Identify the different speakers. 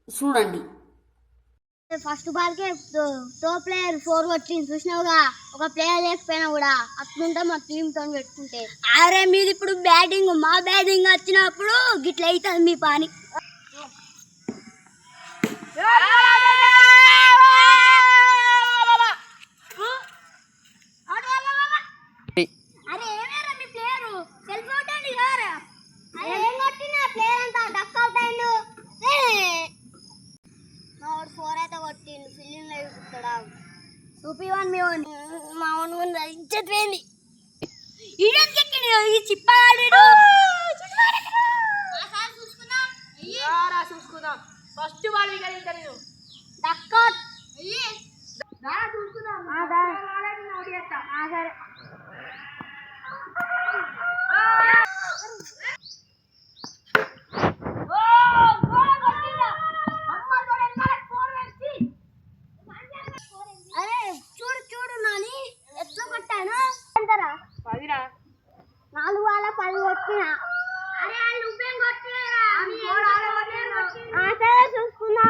Speaker 1: చూడండి.
Speaker 2: ఫస్ట్ బాల్కే తో ప్లేయర్ 4 వచ్చింది చూసినావుగా. ఒక ప్లేయర్ లేకపోయినా కూడా అట్లుంటే మా టీంతో పెట్టుకుంటే. అరే మీది ఇప్పుడు బ్యాటింగ్, మా బ్యాటింగ్ వచ్చినప్పుడు గిట్ల అవుతుంది మీ పని. అరే ఏమేరా మీ ప్లేయరు సెల్ఫ్ అవుట్ అండి గారా. అరే ఏం కొట్టినా ప్లేయర్ అంతా డక్ అవుట్ అయ్యిండు. మా వాడు 4 అయితే కొట్టిండు. ఫీల్డింగ్ లో చూస్తాడా చూపివన్ మీ వాడిని. మా వాడిని ఇజ్జత్ పోయింది. ఈడెందుకు ఎక్కిండు ఈ చిప్పగాడు.
Speaker 3: చూసుకుందాం first ball wicket
Speaker 2: duck out
Speaker 3: చూసుకుందాం.
Speaker 2: సరే అరే చూడు చూడు నాని ఎట్లా కొట్టాను అంటారా. 4 బాల్ 10 కొట్టినా. అరే నువ్వేం కొట్టినారా. సరే చూసుకున్నా.